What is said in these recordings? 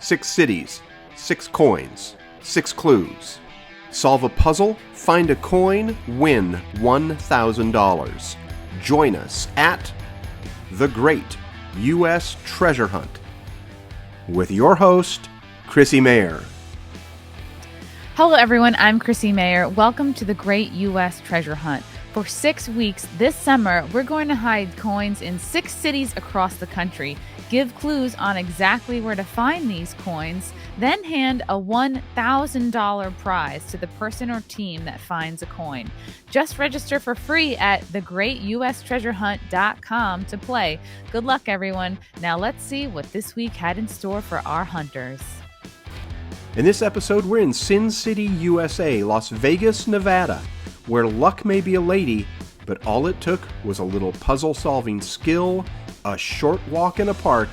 6 cities, 6 coins, 6 clues. Solve a puzzle, find a coin, win $1,000. Join us at the Great U.S. Treasure Hunt with your host, Chrissie Mayr. Hello everyone, I'm Chrissie Mayr. Welcome to the Great U.S. Treasure Hunt. For 6 weeks this summer, we're going to hide coins in 6 cities across the country, give clues on exactly where to find these coins, then hand a $1,000 prize to the person or team that finds a coin. Just register for free at thegreatustreasurehunt.com to play. Good luck, everyone. Now let's see what this week had in store for our hunters. In this episode, we're in Sin City, USA, Las Vegas, Nevada, where luck may be a lady, but all it took was a little puzzle-solving skill, a short walk in a park,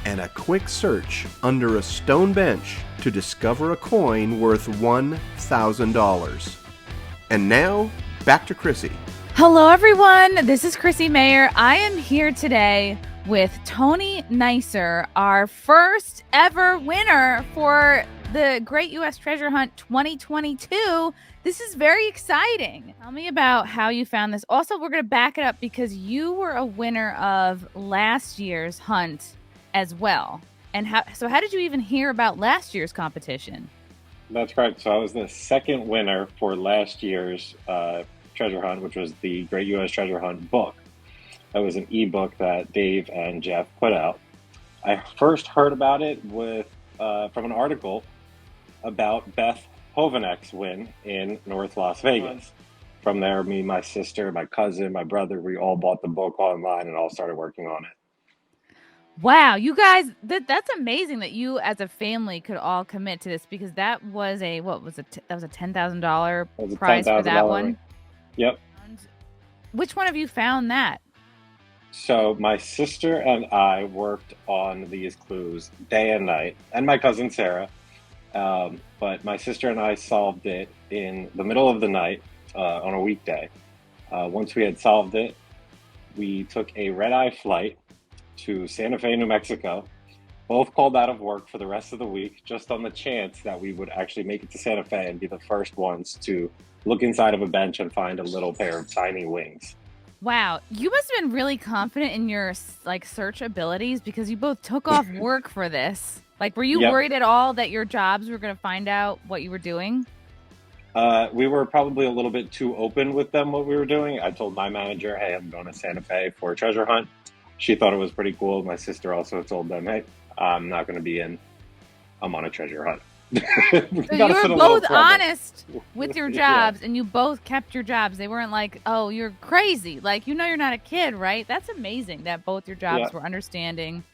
and a quick search under a stone bench to discover a coin worth $1,000. And now, back to Chrissie. Hello, everyone. This is Chrissie Mayr. I am here today with Anthony Kneisser, our first ever winner for the Great U.S. Treasure Hunt 2022. This is very exciting. Tell me about how you found this. Also, we're going to back it up because you were a winner of last year's hunt as well. And how did you even hear about last year's competition? That's correct. So I was the second winner for last year's treasure hunt, which was the Great U.S. Treasure Hunt book. That was an ebook that Dave and Jeff put out. I first heard about it from an article about Beth Hovanek's win in North Las Vegas. From there, me, my sister, my cousin, my brother, we all bought the book online and all started working on it. Wow, you guys, that's amazing that you as a family could all commit to this, because that was a $10,000 prize for that one? Yep. Which one of you found that? So my sister and I worked on these clues day and night, and my cousin Sarah. But my sister and I solved it in the middle of the night on a weekday. Once we had solved it, we took a red-eye flight to Santa Fe, New Mexico. Both called out of work for the rest of the week, just on the chance that we would actually make it to Santa Fe and be the first ones to look inside of a bench and find a little pair of tiny wings. Wow, you must have been really confident in your search abilities, because you both took off work for this. Were you worried at all that your jobs were going to find out what you were doing? We were probably a little bit too open with them what we were doing. I told my manager, hey, I'm going to Santa Fe for a treasure hunt. She thought it was pretty cool. My sister also told them, hey, I'm not going to be in. I'm on a treasure hunt. So you were both honest with your jobs, and you both kept your jobs. They weren't like, oh, you're crazy. You're not a kid, right? That's amazing that both your jobs were understanding.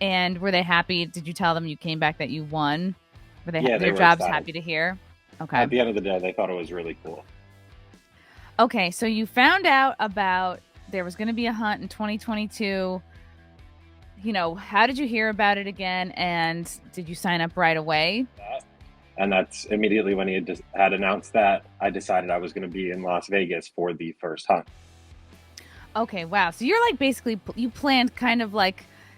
And were they happy? Did you tell them you came back that you won? Were they their jobs excited. Happy to hear? Okay. At the end of the day, they thought it was really cool. Okay, so you found out about there was going to be a hunt in 2022. How did you hear about it again? And did you sign up right away? And that's immediately when he had announced that, I decided I was going to be in Las Vegas for the first hunt. Okay, wow. So you're basically, you planned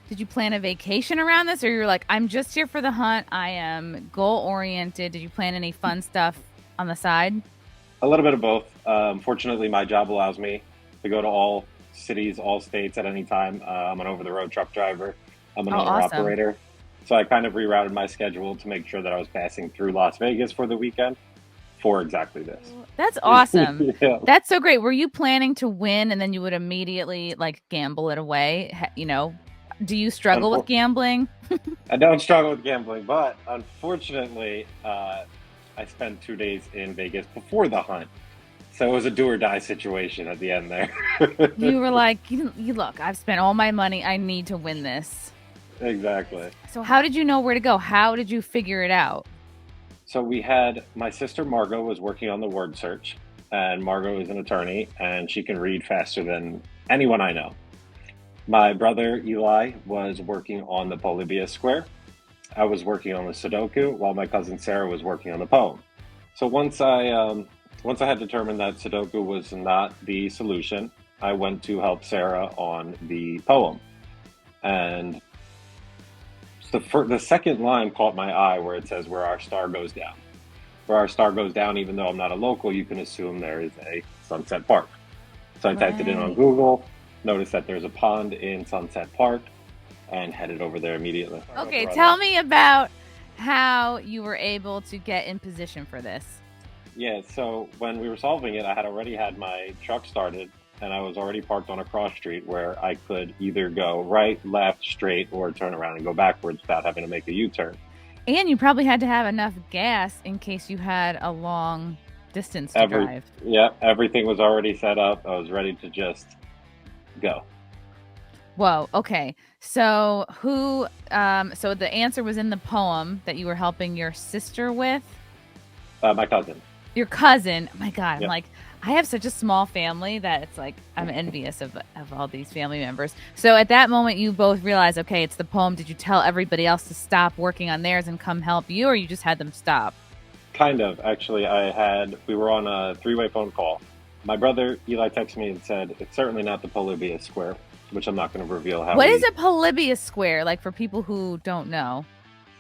did you plan a vacation around this? Or you're like, I'm just here for the hunt. I am goal-oriented. Did you plan any fun stuff on the side? A little bit of both. Fortunately, my job allows me to go to all cities, all states at any time. I'm an over-the-road truck driver. I'm an owner-operator. So I kind of rerouted my schedule to make sure that I was passing through Las Vegas for the weekend for exactly this. That's awesome. Yeah. That's so great. Were you planning to win and then you would immediately gamble it away? Do you struggle with gambling? I don't struggle with gambling, but unfortunately, I spent 2 days in Vegas before the hunt. So it was a do or die situation at the end there. You were like, you look, I've spent all my money. I need to win this. Exactly. So how did you know where to go? How did you figure it out? So we had, my sister Margot was working on the word search, and Margot is an attorney, and she can read faster than anyone I know. My brother Eli was working on the Polybius square. I was working on the Sudoku, while my cousin Sarah was working on the poem. So once I had determined that Sudoku was not the solution, I went to help Sarah on the poem. And The second line caught my eye where it says where our star goes down. Where our star goes down, even though I'm not a local, you can assume there is a Sunset Park. So I typed it in on Google, noticed that there's a pond in Sunset Park, and headed over there immediately. Okay, tell me about how you were able to get in position for this. Yeah, so when we were solving it, I had already had my truck started, and I was already parked on a cross street where I could either go right, left, straight, or turn around and go backwards without having to make a U-turn. And you probably had to have enough gas in case you had a long distance to drive. Yeah, everything was already set up. I was ready to just go. Whoa, okay. So so the answer was in the poem that you were helping your sister with? My cousin. Your cousin. Oh my God, Yep. I'm like, I have such a small family that it's like I'm envious of all these family members. So at that moment, you both realized, okay, it's the poem. Did you tell everybody else to stop working on theirs and come help you, or you just had them stop? Kind of. Actually, we were on a three-way phone call. My brother, Eli, texted me and said, it's certainly not the Polybius square, which I'm not going to reveal how. What is a Polybius square, like for people who don't know?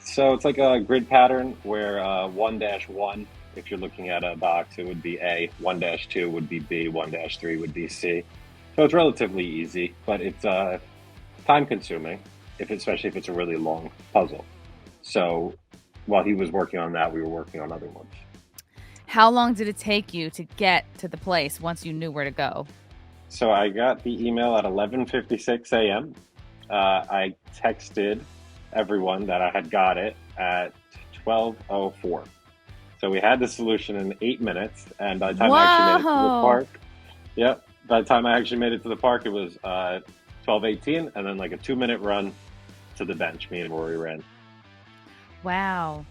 So it's like a grid pattern where 1-1, if you're looking at a box, it would be A, 1-2 would be B, 1-3 would be C. So it's relatively easy, but it's time-consuming, especially if it's a really long puzzle. So while he was working on that, we were working on other ones. How long did it take you to get to the place once you knew where to go? So I got the email at 11:56 a.m. I texted everyone that I had got it at 12:04. So we had the solution in 8 minutes, and by the time I actually made it to the park, by the time I actually made it to the park, it was 12:18, and then like a 2-minute run to the bench, me and Rory ran. Wow.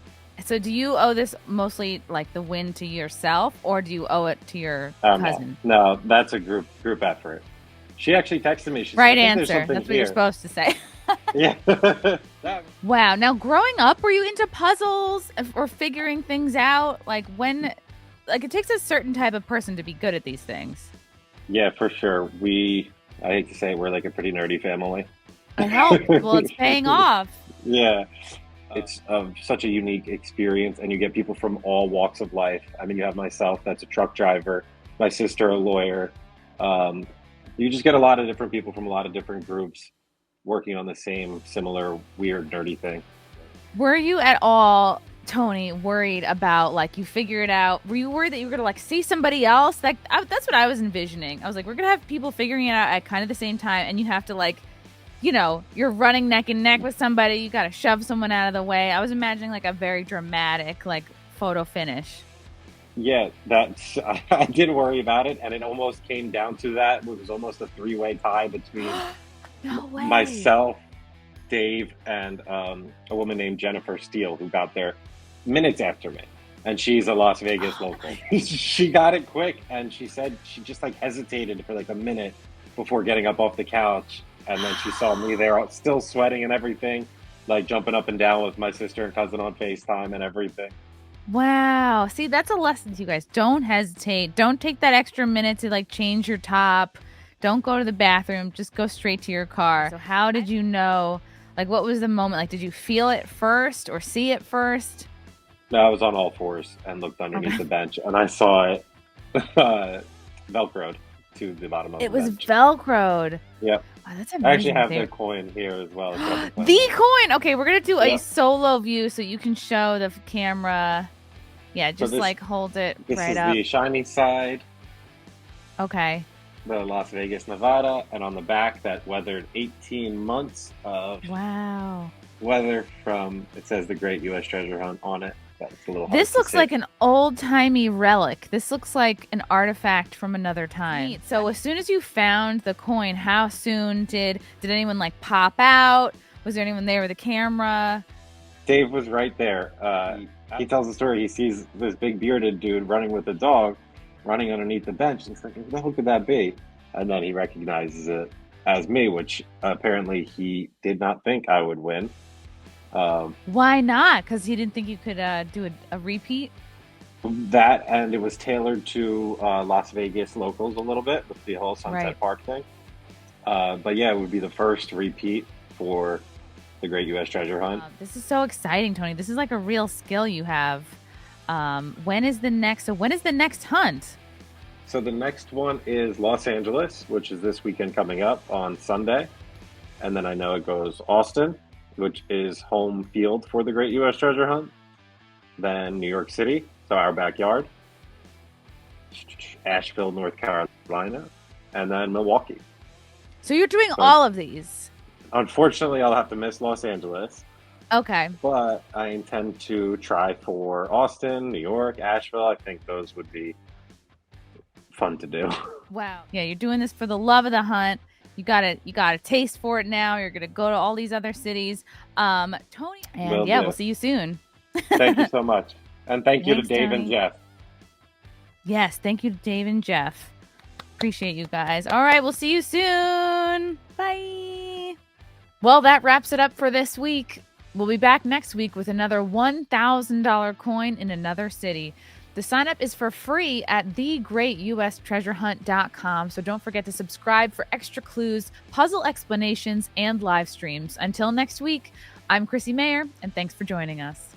So do you owe this mostly like the win to yourself, or do you owe it to your cousin? No, that's a group effort. She actually texted me. She said, right answer. That's what you're supposed to say. Yeah. Wow. Now, growing up, were you into puzzles or figuring things out? Like it takes a certain type of person to be good at these things. Yeah, for sure. I hate to say it, we're like a pretty nerdy family. It helps. Well, it's paying off. Yeah. It's such a unique experience, and you get people from all walks of life. I mean, you have myself, that's a truck driver, my sister, a lawyer. You just get a lot of different people from a lot of different groups working on the same similar weird nerdy thing. Were you at all, Tony, worried about like you figure it out? Were you worried that you were gonna like see somebody else? Like that's what I was envisioning. I was like, we're gonna have people figuring it out at kind of the same time, and you have to like, you know, you're running neck and neck with somebody. You got to shove someone out of the way. I was imagining like a very dramatic like photo finish. Yeah, I did worry about it, and it almost came down to that. It was almost a 3-way tie between myself, Dave, and a woman named Jennifer Steele, who got there minutes after me. And she's a Las Vegas local. She got it quick, and she said she just like hesitated for like a minute before getting up off the couch. And then she saw me there still sweating and everything, like jumping up and down with my sister and cousin on FaceTime and everything. Wow. See, that's a lesson to you guys. Don't hesitate. Don't take that extra minute to like change your top. Don't go to the bathroom. Just go straight to your car. So how did you know, like what was the moment? Like, did you feel it first or see it first? No, I was on all fours and looked underneath the bench, and I saw it Velcroed to the bottom of the bench. It was Velcroed. Yep. Wow, that's amazing. I actually have the coin here as well. The coin! Okay, we're going to do a solo view so you can show the camera. Yeah, just like hold it right up. This is the shiny side. Okay. The Las Vegas, Nevada. And on the back, that weathered 18 months of weather from, it says the Great U.S. treasure hunt on it. That's a little hard This looks like an old-timey relic. This looks like an artifact from another time. So as soon as you found the coin, how soon did anyone like pop out? Was there anyone there with a camera? Dave was right there. He tells the story. He sees this big bearded dude running with a dog, running underneath the bench. And he's like, who the hell could that be? And then he recognizes it as me, which apparently he did not think I would win. Why not? Because he didn't think you could do a repeat? That, and it was tailored to Las Vegas locals a little bit with the whole Sunset Park thing. But yeah, it would be the first repeat for the Great U.S. Treasure Hunt. This is so exciting, Tony. This is like a real skill you have. When is the next hunt? So the next one is Los Angeles, which is this weekend coming up on Sunday. And then I know it goes Austin, which is home field for the Great U.S. Treasure Hunt. Then New York City, so our backyard. Asheville, North Carolina. And then Milwaukee. So you're doing all of these? Unfortunately, I'll have to miss Los Angeles. Okay. But I intend to try for Austin, New York, Asheville. I think those would be fun to do. Wow. Yeah, you're doing this for the love of the hunt. You got a taste for it now. You're gonna go to all these other cities. Tony, and we'll see you soon. Thank you so much. And thank you to Thanks, Dave Tony. and Jeff. Yes, thank you to Dave and Jeff. Appreciate you guys. All right, we'll see you soon. Bye. Well, that wraps it up for this week. We'll be back next week with another $1,000 coin in another city. The sign up is for free at thegreatustreasurehunt.com. So don't forget to subscribe for extra clues, puzzle explanations, and live streams. Until next week, I'm Chrissie Mayr, and thanks for joining us.